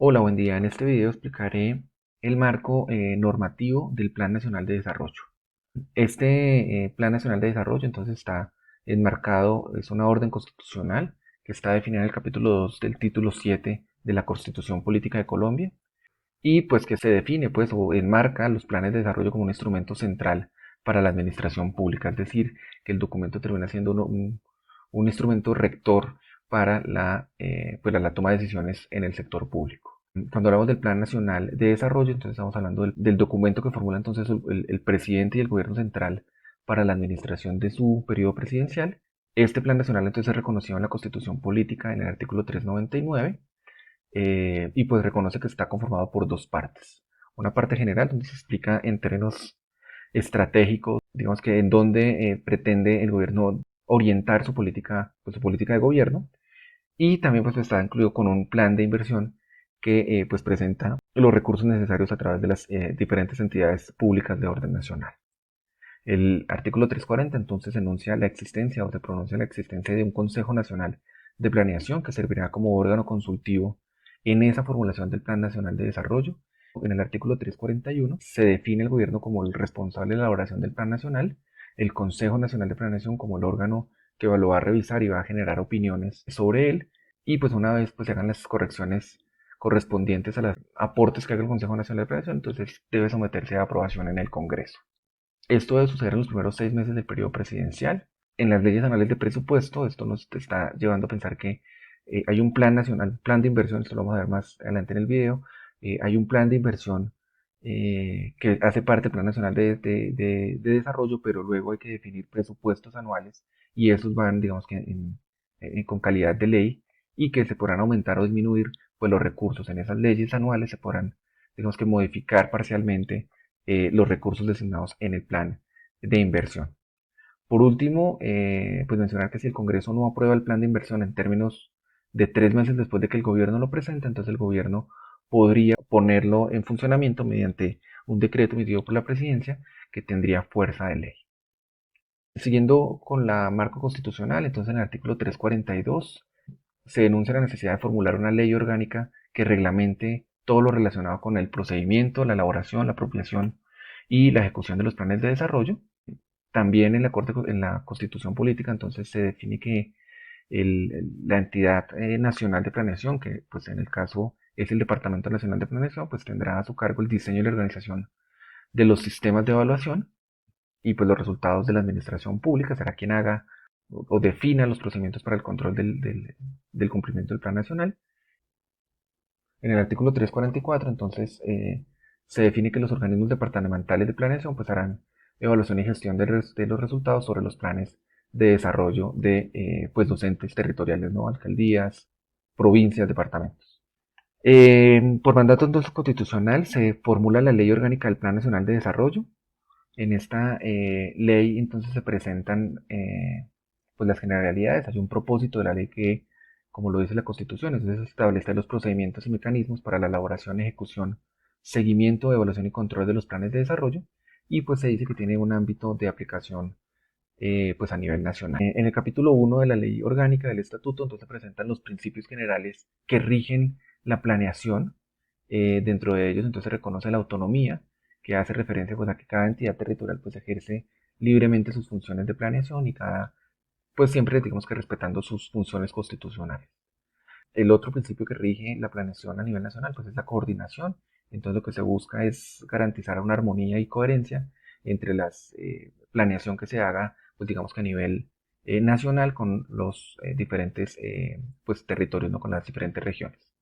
Hola, buen día. En este video explicaré el marco normativo del Plan Nacional de Desarrollo. Este Plan Nacional de Desarrollo entonces está enmarcado, es una orden constitucional que está definida en el capítulo 2 del título 7 de la Constitución Política de Colombia y pues que se define pues o enmarca los planes de desarrollo como un instrumento central para la administración pública, es decir, que el documento termina siendo un instrumento rector para la toma de decisiones en el sector público. Cuando hablamos del Plan Nacional de Desarrollo, entonces estamos hablando del documento que formula entonces el presidente y el gobierno central para la administración de su periodo presidencial. Este Plan Nacional entonces es reconocido en la Constitución Política en el artículo 399 y pues reconoce que está conformado por dos partes. Una parte general donde se explica en términos estratégicos, digamos que en donde pretende el gobierno orientar su política de gobierno, y también pues está incluido con un plan de inversión que pues presenta los recursos necesarios a través de las diferentes entidades públicas de orden nacional. El artículo 340 entonces enuncia la existencia o se pronuncia la existencia de un Consejo Nacional de Planeación que servirá como órgano consultivo en esa formulación del Plan Nacional de Desarrollo. En el artículo 341 se define el gobierno como el responsable de la elaboración del Plan Nacional, el Consejo Nacional de Planeación como el órgano que lo va a revisar y va a generar opiniones sobre él, y pues una vez pues se hagan las correcciones correspondientes a los aportes que haga el Consejo Nacional de Planeación, entonces debe someterse a aprobación en el Congreso. Esto debe suceder en los primeros 6 meses del periodo presidencial. En las leyes anuales de presupuesto, esto nos está llevando a pensar que hay un plan nacional, plan de inversión, esto lo vamos a ver más adelante en el video, hay un plan de inversión que hace parte del Plan Nacional de Desarrollo, pero luego hay que definir presupuestos anuales y esos van, digamos que, con calidad de ley y que se podrán aumentar o disminuir pues, los recursos. En esas leyes anuales se podrán, digamos que, modificar parcialmente los recursos designados en el plan de inversión. Por último, pues mencionar que si el Congreso no aprueba el plan de inversión en términos de 3 meses después de que el gobierno lo presente, entonces el gobierno podría ponerlo en funcionamiento mediante un decreto emitido por la presidencia que tendría fuerza de ley. Siguiendo con la marco constitucional, entonces en el artículo 342 se denuncia la necesidad de formular una ley orgánica que reglamente todo lo relacionado con el procedimiento, la elaboración, la apropiación y la ejecución de los planes de desarrollo. También en la Constitución Política entonces se define que la entidad nacional de planeación, que pues en el caso es el Departamento Nacional de Planeación, pues tendrá a su cargo el diseño y la organización de los sistemas de evaluación y pues los resultados de la administración pública será quien haga o defina los procedimientos para el control del cumplimiento del plan nacional. En el artículo 344 entonces se define que los organismos departamentales de planeación pues harán evaluación y gestión de los resultados sobre los planes de desarrollo de pues docentes territoriales, ¿no? Alcaldías, provincias, departamentos. Por mandato entonces constitucional se formula la Ley Orgánica del Plan Nacional de Desarrollo. En esta ley entonces se presentan pues las generalidades, hay un propósito de la ley que, como lo dice la Constitución, es establecer los procedimientos y mecanismos para la elaboración, ejecución, seguimiento, evaluación y control de los planes de desarrollo, y pues se dice que tiene un ámbito de aplicación pues a nivel nacional. En el capítulo 1 de la ley orgánica del estatuto entonces se presentan los principios generales que rigen la planeación. Dentro de ellos entonces se reconoce la autonomía, que hace referencia pues, a que cada entidad territorial pues ejerce libremente sus funciones de planeación y pues siempre digamos que respetando sus funciones constitucionales. El otro principio que rige la planeación a nivel nacional pues es la coordinación. Entonces lo que se busca es garantizar una armonía y coherencia entre la planeación que se haga pues digamos que a nivel nacional con los diferentes pues territorios, ¿no? Con las diferentes regiones.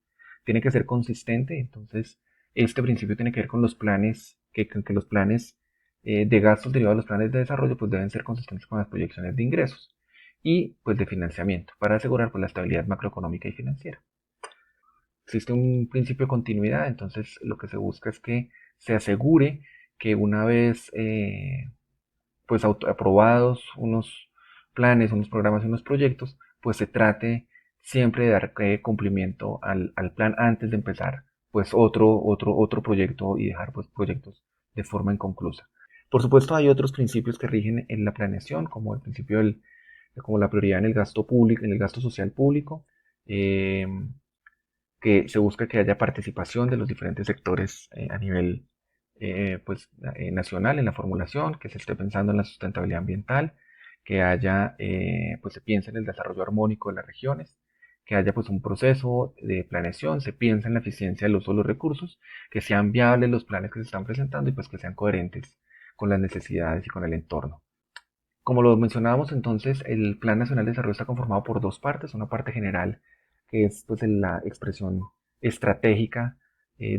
Tiene que ser consistente, entonces este principio tiene que ver con los planes, que los planes de gastos derivados de los planes de desarrollo pues deben ser consistentes con las proyecciones de ingresos y pues de financiamiento para asegurar pues, la estabilidad macroeconómica y financiera. Existe un principio de continuidad, entonces lo que se busca es que se asegure que una vez pues aprobados unos planes, unos programas y unos proyectos, pues se trate siempre de dar cumplimiento al plan antes de empezar pues otro proyecto y dejar pues proyectos de forma inconclusa. Por supuesto hay otros principios que rigen en la planeación, como el principio como la prioridad en el gasto público, en el gasto social público, eh, que se busca que haya participación de los diferentes sectores a nivel nacional en la formulación, que se esté pensando en la sustentabilidad ambiental, que haya, pues se piense en el desarrollo armónico de las regiones, que haya pues un proceso de planeación, se piensa en la eficiencia del uso de los recursos, que sean viables los planes que se están presentando y pues que sean coherentes con las necesidades y con el entorno. Como lo mencionábamos entonces, el Plan Nacional de Desarrollo está conformado por dos partes, una parte general, que es pues, la expresión estratégica,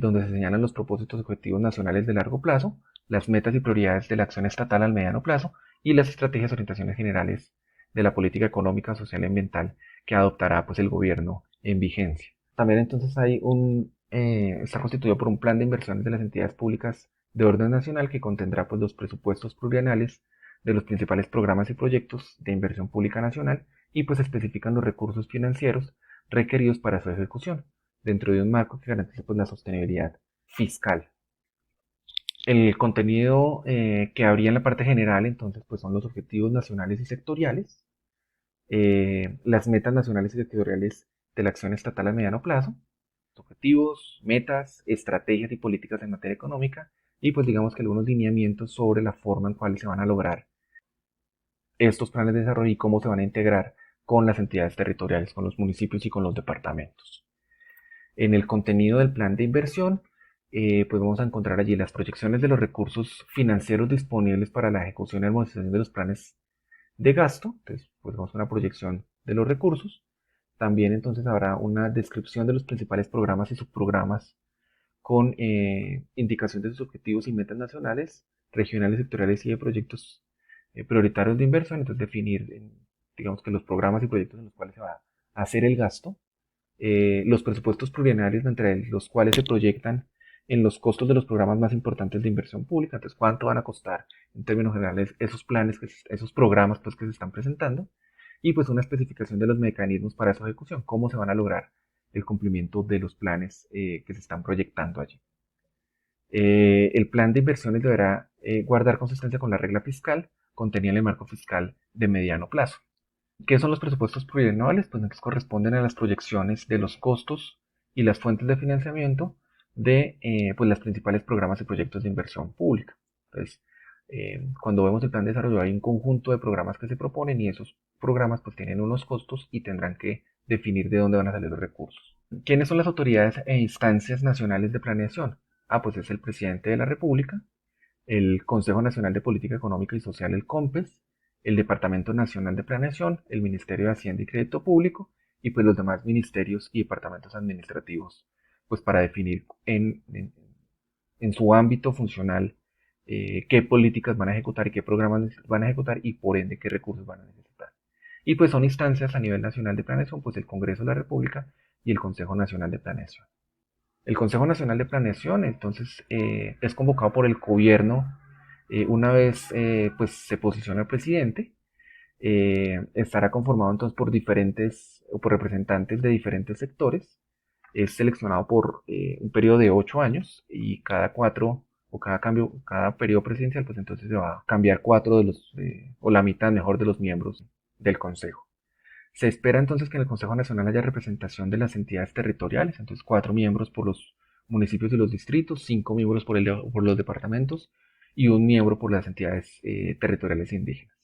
donde se señalan los propósitos y objetivos nacionales de largo plazo, las metas y prioridades de la acción estatal al mediano plazo y las estrategias y orientaciones generales de la política económica, social y ambiental que adoptará pues, el gobierno en vigencia. También entonces está constituido por un plan de inversiones de las entidades públicas de orden nacional que contendrá pues, los presupuestos plurianuales de los principales programas y proyectos de inversión pública nacional y pues especifican los recursos financieros requeridos para su ejecución, dentro de un marco que garantice pues, la sostenibilidad fiscal. El contenido que habría en la parte general entonces pues son los objetivos nacionales y sectoriales, las metas nacionales y sectoriales de la acción estatal a mediano plazo, objetivos, metas, estrategias y políticas en materia económica y pues digamos que algunos lineamientos sobre la forma en cual se van a lograr estos planes de desarrollo y cómo se van a integrar con las entidades territoriales, con los municipios y con los departamentos. En el contenido del plan de inversión, pues vamos a encontrar allí las proyecciones de los recursos financieros disponibles para la ejecución y armonización de los planes de gasto. Entonces, pues vamos a una proyección de los recursos. También entonces habrá una descripción de los principales programas y subprogramas con indicación de sus objetivos y metas nacionales, regionales, sectoriales y de proyectos prioritarios de inversión. Entonces definir, digamos que los programas y proyectos en los cuales se va a hacer el gasto, los presupuestos plurianuales entre los cuales se proyectan en los costos de los programas más importantes de inversión pública, entonces cuánto van a costar en términos generales esos planes, esos programas pues, que se están presentando, y pues una especificación de los mecanismos para su ejecución, cómo se van a lograr el cumplimiento de los planes que se están proyectando allí. El plan de inversiones deberá guardar consistencia con la regla fiscal contenida en el marco fiscal de mediano plazo. ¿Qué son los presupuestos plurianuales? Pues entonces corresponden a las proyecciones de los costos y las fuentes de financiamiento de pues las principales programas y proyectos de inversión pública. Entonces, cuando vemos el plan de desarrollo hay un conjunto de programas que se proponen y esos programas pues tienen unos costos y tendrán que definir de dónde van a salir los recursos. ¿Quiénes son las autoridades e instancias nacionales de planeación? Pues es el presidente de la República, el Consejo Nacional de Política Económica y Social, el COMPES, el Departamento Nacional de Planeación, el Ministerio de Hacienda y Crédito Público y pues los demás ministerios y departamentos administrativos, pues para definir en su ámbito funcional qué políticas van a ejecutar y qué programas van a ejecutar y por ende qué recursos van a necesitar. Y pues son instancias a nivel nacional de planeación, pues el Congreso de la República y el Consejo Nacional de Planeación. El Consejo Nacional de Planeación, entonces, es convocado por el gobierno una vez pues, se posiciona el presidente. Estará conformado entonces por diferentes o por representantes de diferentes sectores. Es seleccionado por un periodo de 8 años y cada 4 o cada cambio, cada periodo presidencial, pues entonces se va a cambiar 4 de los, o la mitad mejor de los miembros del Consejo. Se espera entonces que en el Consejo Nacional haya representación de las entidades territoriales, entonces 4 miembros por los municipios y los distritos, 5 miembros por los departamentos y un miembro por las entidades territoriales indígenas.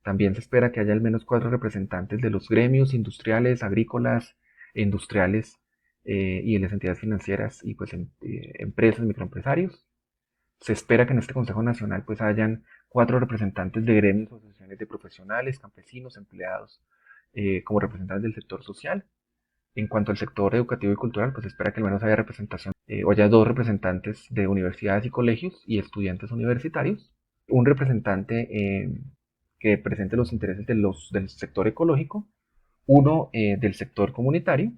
También se espera que haya al menos 4 representantes de los gremios industriales, agrícolas e industriales y de las entidades financieras y pues empresas, microempresarios. Se espera que en este Consejo Nacional pues hayan 4 representantes de gremios, asociaciones de profesionales, campesinos, empleados, como representantes del sector social. En cuanto al sector educativo y cultural, pues se espera que al menos haya representación, o haya 2 representantes de universidades y colegios y estudiantes universitarios, un representante que presente los intereses del sector ecológico, uno del sector comunitario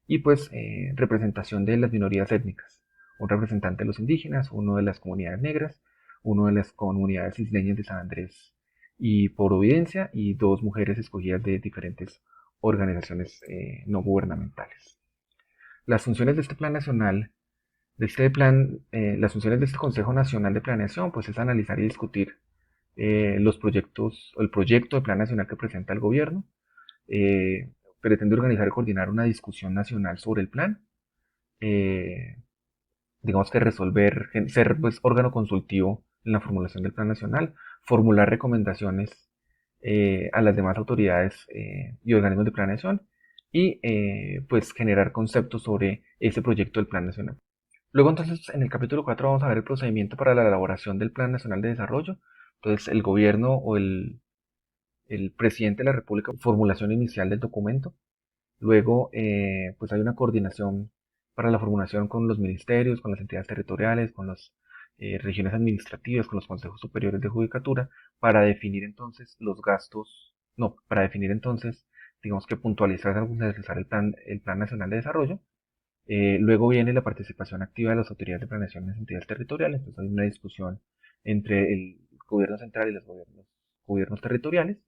y pues representación de las minorías étnicas, un representante de los indígenas, uno de las comunidades negras, uno de las comunidades isleñas de San Andrés y Providencia y 2 mujeres escogidas de diferentes organizaciones no gubernamentales. Las funciones de este plan nacional, las funciones de este Consejo Nacional de Planeación, pues es analizar y discutir los proyectos, o el proyecto de plan nacional que presenta el gobierno, pretende organizar y coordinar una discusión nacional sobre el plan, eh, digamos que resolver, ser pues órgano consultivo en la formulación del plan nacional, formular recomendaciones a las demás autoridades y organismos de planeación y pues generar conceptos sobre ese proyecto del plan nacional. Luego entonces en el capítulo 4 vamos a ver el procedimiento para la elaboración del plan nacional de desarrollo. Entonces el gobierno o el presidente de la República, formulación inicial del documento. Luego, pues hay una coordinación para la formulación con los ministerios, con las entidades territoriales, con las regiones administrativas, con los consejos superiores de judicatura, para definir entonces los gastos, no, para definir entonces, digamos que puntualizar, realizar el plan nacional de desarrollo. Luego viene la participación activa de las autoridades de planeación en las entidades territoriales. Entonces hay una discusión entre el gobierno central y los gobiernos territoriales.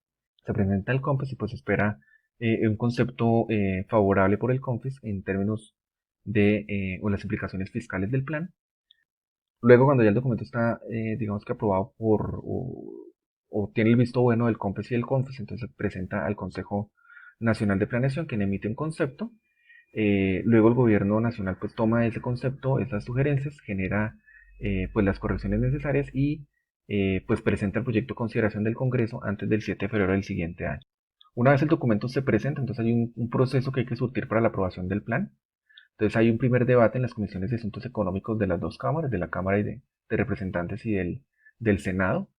Se presenta el COMPES y pues se espera un concepto favorable por el COMPES en términos de o las implicaciones fiscales del plan. Luego, cuando ya el documento está, digamos que aprobado o tiene el visto bueno del COMPES y el CONFES, entonces se presenta al Consejo Nacional de Planeación, quien emite un concepto. Luego el gobierno nacional pues toma ese concepto, esas sugerencias, genera pues las correcciones necesarias y pues presenta el proyecto a consideración del Congreso antes del 7 de febrero del siguiente año. Una vez el documento se presenta, entonces hay un proceso que hay que surtir para la aprobación del plan. Entonces hay un primer debate en las comisiones de asuntos económicos de las dos cámaras, de la Cámara de Representantes y del Senado.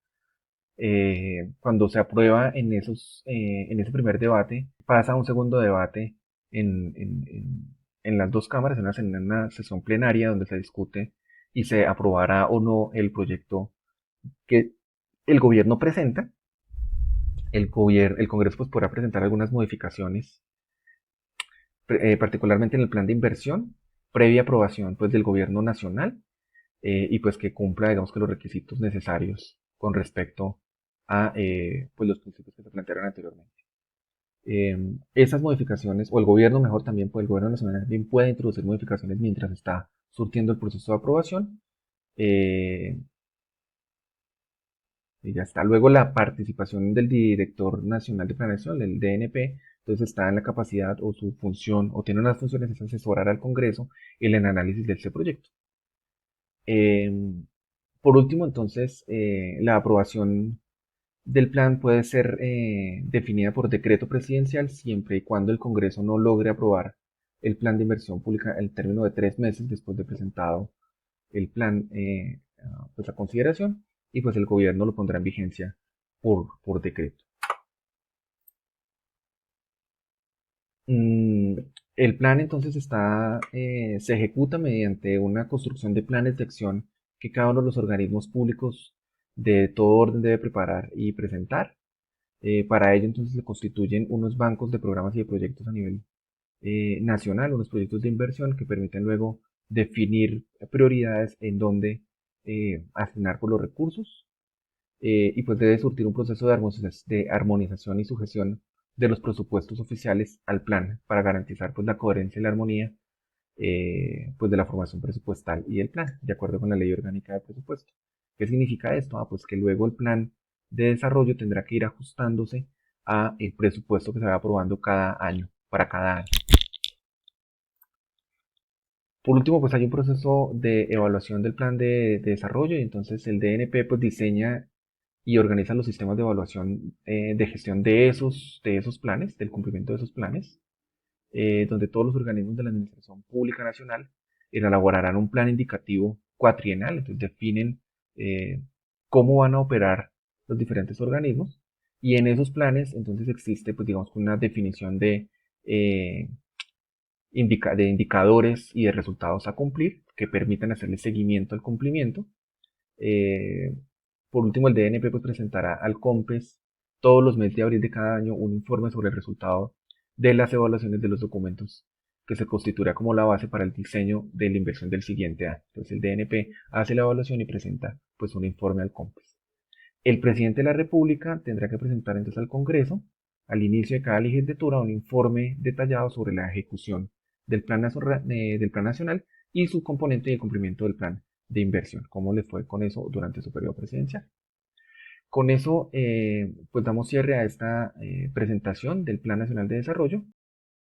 Cuando se aprueba en ese primer debate, pasa a un segundo debate en las dos cámaras, en una sesión plenaria donde se discute y se aprobará o no el proyecto que el gobierno presenta. El Congreso pues, podrá presentar algunas modificaciones, particularmente en el plan de inversión, previa aprobación pues, del gobierno nacional y pues que cumpla, digamos que los requisitos necesarios con respecto a pues los principios que se plantearon anteriormente. Esas modificaciones, o el gobierno mejor también, pues el gobierno nacional también puede introducir modificaciones mientras está surtiendo el proceso de aprobación. eh, y ya está. Luego la participación del director nacional de planeación, el DNP, entonces está en la capacidad o su función, o tiene unas funciones es asesorar al Congreso en el análisis de este proyecto. Eh, por último, entonces, la aprobación del plan puede ser definida por decreto presidencial siempre y cuando el Congreso no logre aprobar el plan de inversión pública en el término de 3 meses después de presentado el plan pues a consideración y pues el gobierno lo pondrá en vigencia por decreto. Mm, el plan entonces se ejecuta mediante una construcción de planes de acción que cada uno de los organismos públicos de todo orden debe preparar y presentar. Para ello entonces se constituyen unos bancos de programas y de proyectos a nivel nacional, unos proyectos de inversión que permiten luego definir prioridades en donde asignar por los recursos y pues debe surtir un proceso de armonización y sujeción de los presupuestos oficiales al plan para garantizar pues la coherencia y la armonía pues de la formación presupuestal y el plan, de acuerdo con la ley orgánica de presupuesto. ¿Qué significa esto? Pues que luego el plan de desarrollo tendrá que ir ajustándose a el presupuesto que se va aprobando cada año, para cada año. Por último, pues hay un proceso de evaluación del plan de desarrollo y entonces el DNP pues diseña y organiza los sistemas de evaluación de gestión de esos planes, del cumplimiento de esos planes, donde todos los organismos de la Administración Pública Nacional elaborarán un plan indicativo cuatrienal, entonces definen cómo van a operar los diferentes organismos y en esos planes entonces existe pues digamos una definición eh, de indicadores y de resultados a cumplir que permitan hacerle seguimiento al cumplimiento. Eh, por último, el DNP pues, presentará al COMPES todos los meses de abril de cada año un informe sobre el resultado de las evaluaciones de los documentos que se constituirá como la base para el diseño de la inversión del siguiente año. Entonces el DNP hace la evaluación y presenta pues un informe al COMPES. El presidente de la República tendrá que presentar entonces al Congreso al inicio de cada legislatura un informe detallado sobre la ejecución del plan nacional y su componente y el cumplimiento del plan de inversión, cómo le fue con eso durante su periodo presidencial. Con eso, pues damos cierre a esta presentación del Plan Nacional de Desarrollo.